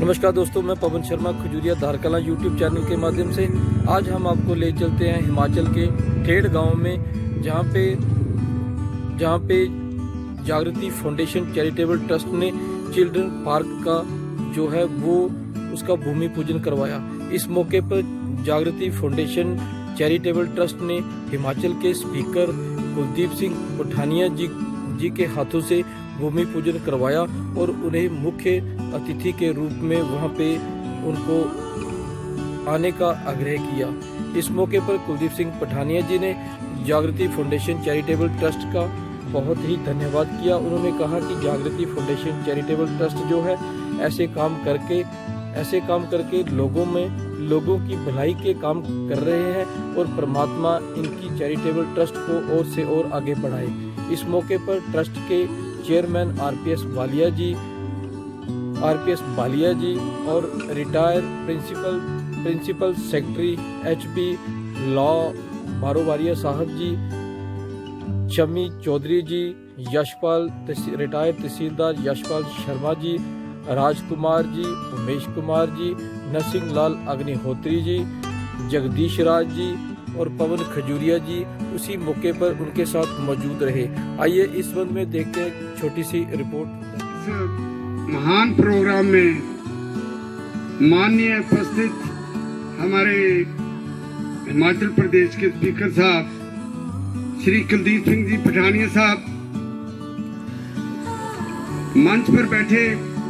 नमस्कार दोस्तों, मैं पवन शर्मा खजूरिया धारकला यूट्यूब चैनल के माध्यम से आज हम आपको ले चलते हैं हिमाचल के ठेड़ गांव में, जहां पे जागृति फाउंडेशन चैरिटेबल ट्रस्ट ने चिल्ड्रन पार्क का जो है वो उसका भूमि पूजन करवाया। इस मौके पर जागृति फाउंडेशन चैरिटेबल ट्रस्ट ने हिमाचल के स्पीकर कुलदीप सिंह पठानिया जी के हाथों से भूमि पूजन करवाया और उन्हें मुख्य अतिथि के रूप में वहां पे उनको आने का आग्रह किया। इस मौके पर कुलदीप सिंह पठानिया जी ने जागृति फाउंडेशन चैरिटेबल ट्रस्ट का बहुत ही धन्यवाद किया। उन्होंने कहा कि जागृति फाउंडेशन चैरिटेबल ट्रस्ट जो है ऐसे काम करके लोगों की भलाई के काम कर रहे हैं और परमात्मा इनकी चैरिटेबल ट्रस्ट को और से और आगे बढ़ाए। इस मौके पर ट्रस्ट के चेयरमैन आरपीएस बालिया जी और retire principal secretary HP law Barobaria साहब जी, शमी चौधरी जी, रिटायर तहसीलदार यशपाल शर्मा जी, राजकुमार जी, उमेश कुमार जी, नरसिंह लाल अग्निहोत्री जी, जगदीश राज जी और पवन खजूरिया जी उसी मौके पर उनके साथ मौजूद रहे। आइए इस संबंध में देखते हैं छोटी सी रिपोर्ट। महान प्रोग्राम में माननीय उपस्थित हमारे हिमाचल प्रदेश के स्पीकर साहब श्री कुलदीप सिंह जी पठानिया साहब, मंच पर बैठे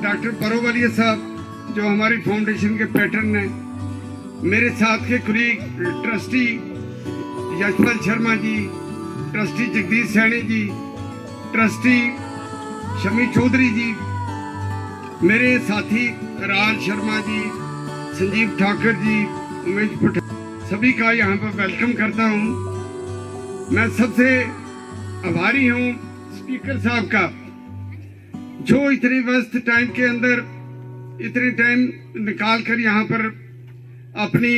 डॉक्टर बारोबारिया साहब जो हमारी फाउंडेशन के पैटर्न हैं, मेरे साथ के कुलीग ट्रस्टी यशपाल शर्मा जी, ट्रस्टी जगदीश सैनी जी, ट्रस्टी शमी चौधरी जी, मेरे साथी राज शर्मा जी, संजीव ठाकुर जी, उमेश पठान, सभी का यहाँ पर वेलकम करता हूँ। मैं सबसे आभारी हूँ स्पीकर साहब का, जो इतने व्यस्त टाइम के अंदर इतने टाइम निकाल कर यहाँ पर अपनी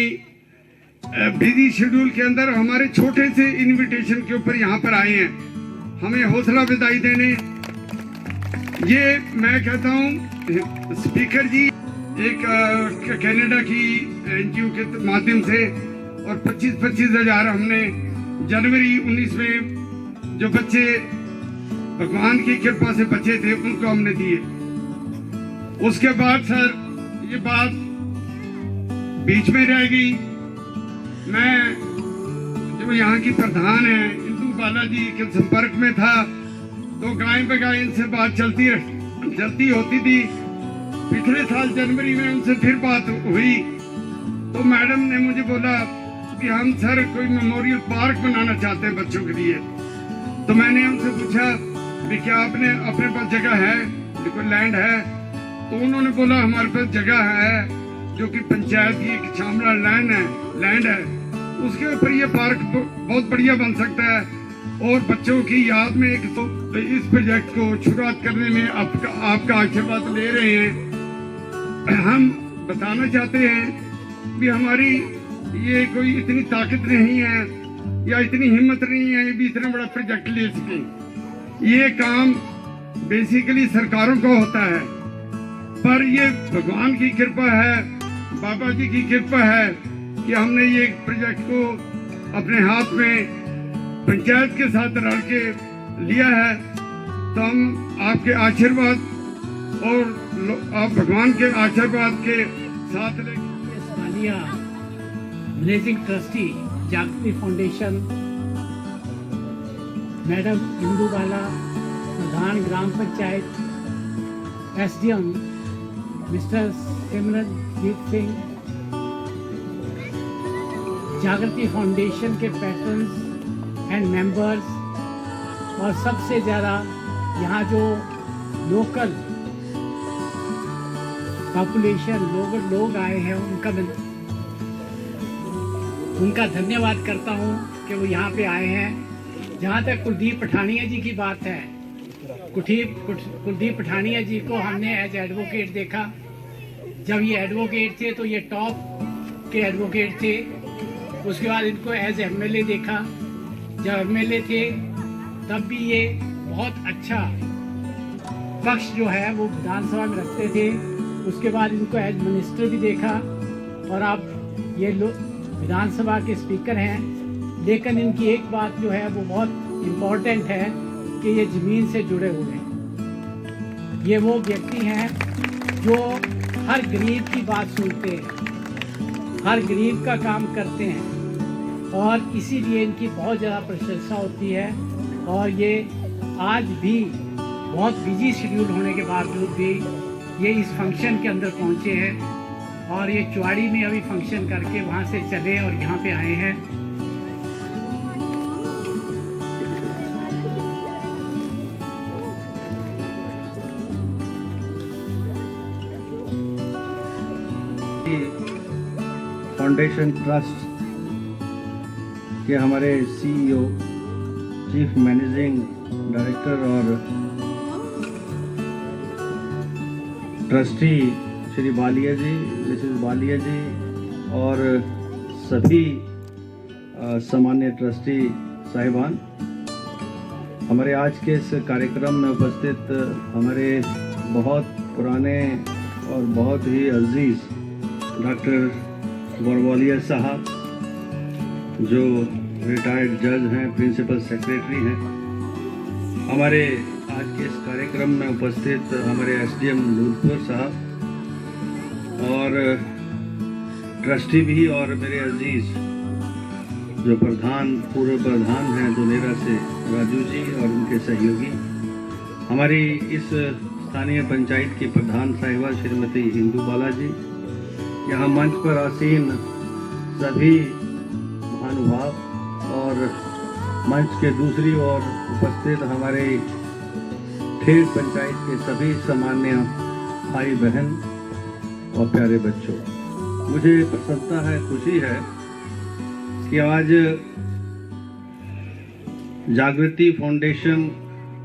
बिजी शेड्यूल के अंदर हमारे छोटे से इनविटेशन के ऊपर यहाँ पर आए हैं, हमें हौसला विदाई देने। ये मैं कहता हूँ स्पीकर जी एक कनाडा की एनजीओ के माध्यम से और 25-25 हजार हमने जनवरी 19 में जो बच्चे भगवान की कृपा से बचे थे उनको हमने दिए। उसके बाद सर ये बात बीच में रह गई। मैं जो यहाँ की प्रधान है इंदू बाला जी के संपर्क में था, तो गाय बगाय इनसे बात चलती होती थी। पिछले साल जनवरी में उनसे फिर बात हुई तो मैडम ने मुझे बोला कि हम सर कोई मेमोरियल पार्क बनाना चाहते हैं बच्चों के लिए। तो मैंने उनसे पूछा कि क्या आपने अपने पास जगह है, कोई लैंड है? तो उन्होंने बोला हमारे पास जगह है जो कि पंचायत की एक शामला लैंड है, उसके ऊपर ये पार्क बहुत बढ़िया बन सकता है और बच्चों की याद में तो इस प्रोजेक्ट को शुरुआत करने में आपका आशीर्वाद ले रहे हैं। हम बताना चाहते हैं कि हमारी ये कोई इतनी ताकत नहीं है या इतनी हिम्मत नहीं है भी इतना बड़ा प्रोजेक्ट ले सके। ये काम बेसिकली सरकारों का होता है, पर ये भगवान की कृपा है, बाबा जी की कृपा है कि हमने ये प्रोजेक्ट को अपने हाथ में पंचायत के साथ रल के लिया है। तो हम आपके आशीर्वाद और आप भगवान के आशीर्वाद के साथ मैनेजिंग ट्रस्टी जागृति फाउंडेशन, मैडम इंदू बाला, प्रधान ग्राम पंचायत, एसडीएम मिस्टर सिमरनजीत सिंह, जागृति फाउंडेशन के पैटर्न्स एंड मेंबर्स और सबसे ज़्यादा यहाँ जो लोकल पॉपुलेशन लोग आए हैं उनका धन्यवाद करता हूँ कि वो यहाँ पे आए हैं। जहाँ तक कुलदीप पठानिया जी की बात है, कुलदीप पठानिया जी को हमने एज एडवोकेट देखा। जब ये एडवोकेट थे तो ये टॉप के एडवोकेट थे। उसके बाद इनको एज एमएलए देखा। जब एमएलए थे तब भी ये बहुत अच्छा पक्ष जो है वो विधानसभा में रखते थे उसके बाद इनको एज मिनिस्टर भी देखा, और अब ये लोग विधानसभा के स्पीकर हैं। लेकिन इनकी एक बात जो है वो बहुत इम्पोर्टेंट है कि ये ज़मीन से जुड़े हुए हैं। ये वो व्यक्ति हैं जो हर गरीब की बात सुनते हैं, हर गरीब का काम करते हैं, और इसीलिए इनकी बहुत ज़्यादा प्रशंसा होती है। और ये आज भी बहुत बिजी शेड्यूल होने के बावजूद भी ये इस फंक्शन के अंदर पहुंचे हैं, और ये चुवाड़ी में अभी फंक्शन करके वहां से चले और यहाँ पे आए हैं। फाउंडेशन ट्रस्ट के हमारे सीईओ, चीफ मैनेजिंग डायरेक्टर और ट्रस्टी श्री बालिया जी, मिसेस बालिया जी और सभी सामान्य ट्रस्टी साहिबान, हमारे आज के इस कार्यक्रम में उपस्थित हमारे बहुत पुराने और बहुत ही अजीज डॉक्टर बरवालिया साहब, जो रिटायर्ड जज हैं, प्रिंसिपल सेक्रेटरी हैं, हमारे आज के इस कार्यक्रम में उपस्थित हमारे एसडीएम नूरपुर साहब और ट्रस्टी भी, और मेरे अजीज जो पूर्व प्रधान हैं दोनेरा से राजू जी और उनके सहयोगी, हमारी इस स्थानीय पंचायत की प्रधान साहिबा श्रीमती इंदू बाला जी, यहाँ मंच पर आसीन सभी महानुभाव और मंच के दूसरी ओर उपस्थित हमारे ठेठ पंचायत के सभी सामान्य भाई बहन और प्यारे बच्चों, मुझे प्रसन्नता है, खुशी है कि आज जागृति फाउंडेशन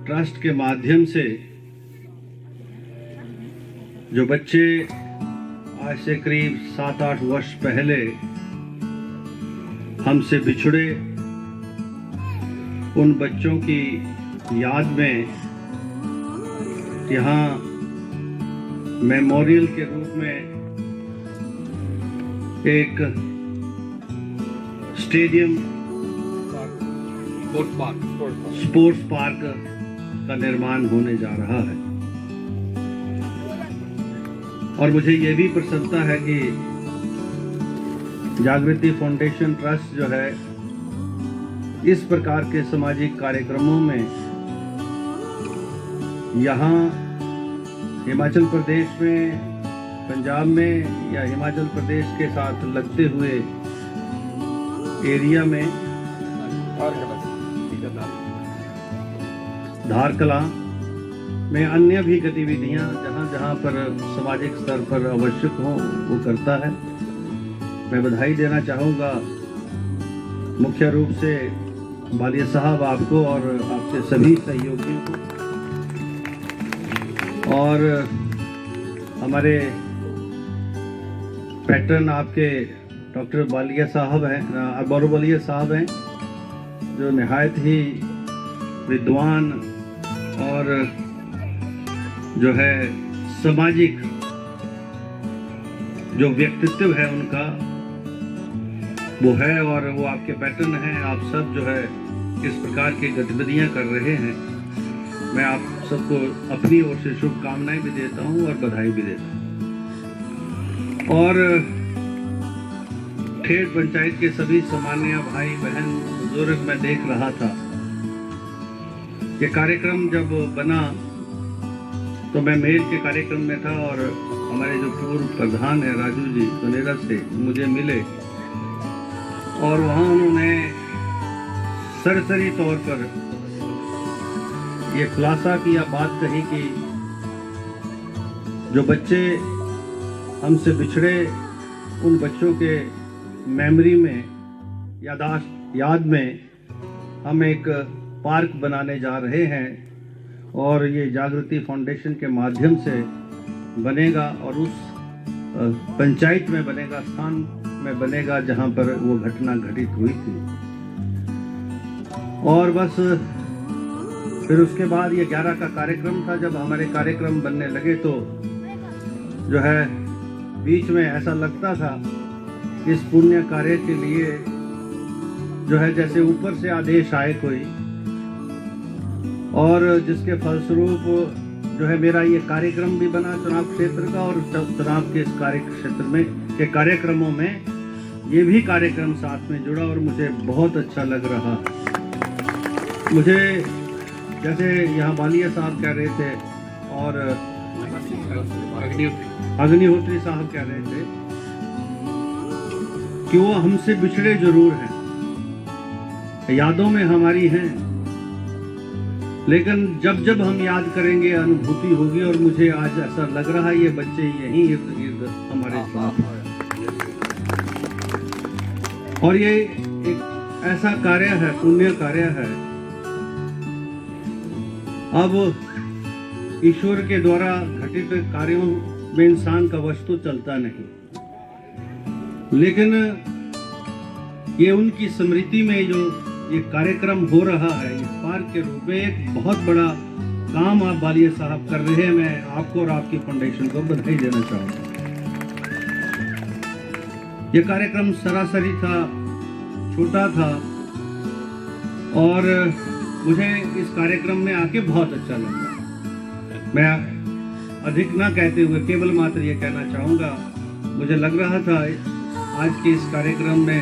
ट्रस्ट के माध्यम से जो बच्चे आज से करीब 7-8 वर्ष पहले हमसे बिछड़े, उन बच्चों की याद में यहाँ मेमोरियल के रूप में एक स्टेडियम, स्पोर्ट्स पार्क का निर्माण होने जा रहा है। और मुझे ये भी प्रसन्नता है कि जागृति फाउंडेशन ट्रस्ट जो है इस प्रकार के सामाजिक कार्यक्रमों में यहाँ हिमाचल प्रदेश में, पंजाब में या हिमाचल प्रदेश के साथ लगते हुए एरिया में, धारकला में अन्य भी गतिविधियां जहां जहां पर सामाजिक स्तर पर आवश्यक हो वो करता है। मैं बधाई देना चाहूँगा मुख्य रूप से बालिया साहब आपको और आपके सभी सहयोगियों को, और हमारे पैटर्न आपके डॉक्टर बालिया साहब हैं, बरवालिया साहब हैं, जो निहायत ही विद्वान और जो है सामाजिक जो व्यक्तित्व है उनका वो है, और वो आपके पैटर्न हैं। आप सब जो है इस प्रकार की गतिविधियां कर रहे हैं। मैं आप सबको अपनी ओर से शुभकामनाएं भी देता हूं और बधाई भी देता हूं। और ठेठ पंचायत के सभी सामान्य भाई बहन बुजुर्ग, मैं देख रहा था ये कार्यक्रम जब बना तो मैं मेल के कार्यक्रम में था, और हमारे जो पूर्व प्रधान है राजू जी दोनेरा से मुझे मिले, और वहाँ उन्होंने सरसरी तौर पर ये खुलासा किया, बात कही कि जो बच्चे हमसे बिछड़े, उन बच्चों के मेमोरी में, याद में हम एक पार्क बनाने जा रहे हैं, और ये जागृति फाउंडेशन के माध्यम से बनेगा, और उस पंचायत में बनेगा, स्थान में बनेगा जहां पर वो घटना घटित हुई थी। और बस फिर उसके बाद ये 11 का कार्यक्रम था। जब हमारे कार्यक्रम बनने लगे तो जो है बीच में ऐसा लगता था इस पुण्य कार्य के लिए जो है जैसे ऊपर से आदेश आए कोई, और जिसके फलस्वरूप जो है मेरा ये कार्यक्रम भी बना चुनाव क्षेत्र का, और चुनाव के इस कार्य क्षेत्र में के कार्यक्रमों में ये भी कार्यक्रम साथ में जुड़ा और मुझे बहुत अच्छा लग रहा। मुझे जैसे यहाँ बालिया साहब कह रहे थे और अग्निहोत्री साहब कह रहे थे कि वो हमसे बिछड़े जरूर हैं, यादों में हमारी हैं, लेकिन जब जब हम याद करेंगे अनुभूति होगी। और मुझे आज ऐसा लग रहा है ये बच्चे यहीं इर्द गिर्द हमारे साथ हैं। और ये एक ऐसा कार्य है, पुण्य कार्य है। अब ईश्वर के द्वारा घटित कार्यों में इंसान का वश तो चलता नहीं, लेकिन ये उनकी स्मृति में जो ये कार्यक्रम हो रहा है, इस पार्क के रूप में एक बहुत बड़ा काम आप बालिया साहब कर रहे हैं। मैं आपको और आपकी फाउंडेशन को बधाई देना चाहूँगा। ये कार्यक्रम सरासरी था, छोटा था, और मुझे इस कार्यक्रम में आके बहुत अच्छा लगा। मैं अधिक ना कहते हुए केवल मात्र ये कहना चाहूँगा, मुझे लग रहा था आज के इस कार्यक्रम में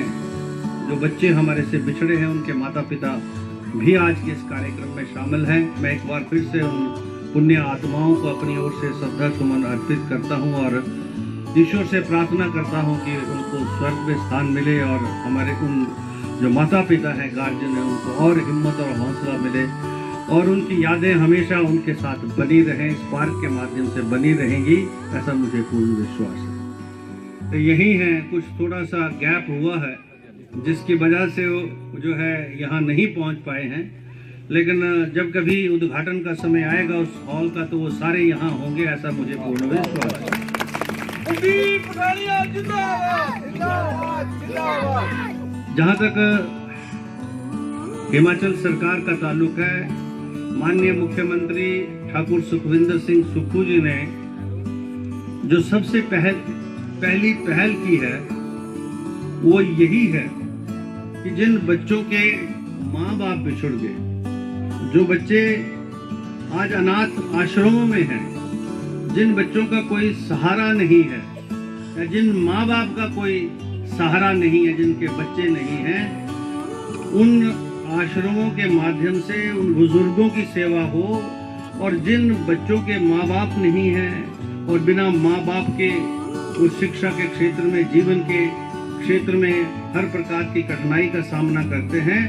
जो बच्चे हमारे से बिछड़े हैं उनके माता पिता भी आज के इस कार्यक्रम में शामिल हैं। मैं एक बार फिर से उन पुण्य आत्माओं को अपनी ओर से श्रद्धा सुमन अर्पित करता हूं और ईश्वर से प्रार्थना करता हूं कि उनको स्वर्ग में स्थान मिले, और हमारे उन जो माता पिता हैं, गार्जियन हैं, उनको और हिम्मत और हौसला मिले, और उनकी यादें हमेशा उनके साथ बनी रहें, इस पार्क के माध्यम से बनी रहेंगी, ऐसा मुझे पूर्ण विश्वास है। तो यही है, कुछ थोड़ा सा गैप हुआ है जिसकी वजह से वो जो है यहाँ नहीं पहुँच पाए हैं, लेकिन जब कभी उद्घाटन का समय आएगा उस हॉल का तो वो सारे यहाँ होंगे, ऐसा मुझे पूर्ण विश्वास है। जहाँ तक हिमाचल सरकार का ताल्लुक है, माननीय मुख्यमंत्री ठाकुर सुखविंदर सिंह सुक्खू जी ने जो सबसे पहली पहल की है वो यही है कि जिन बच्चों के माँ बाप बिछुड़ गए, जो बच्चे आज अनाथ आश्रमों में हैं, जिन बच्चों का कोई सहारा नहीं है, या जिन माँ बाप का कोई सहारा नहीं है, जिनके बच्चे नहीं हैं, उन आश्रमों के माध्यम से उन बुजुर्गों की सेवा हो, और जिन बच्चों के माँ बाप नहीं हैं और बिना माँ बाप के उस शिक्षा के क्षेत्र में, जीवन के क्षेत्र में हर प्रकार की कठिनाई का सामना करते हैं,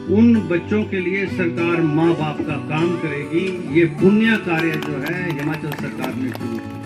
उन बच्चों के लिए सरकार माँ बाप का काम करेगी। ये पुण्य कार्य जो है हिमाचल सरकार ने शुरू किया।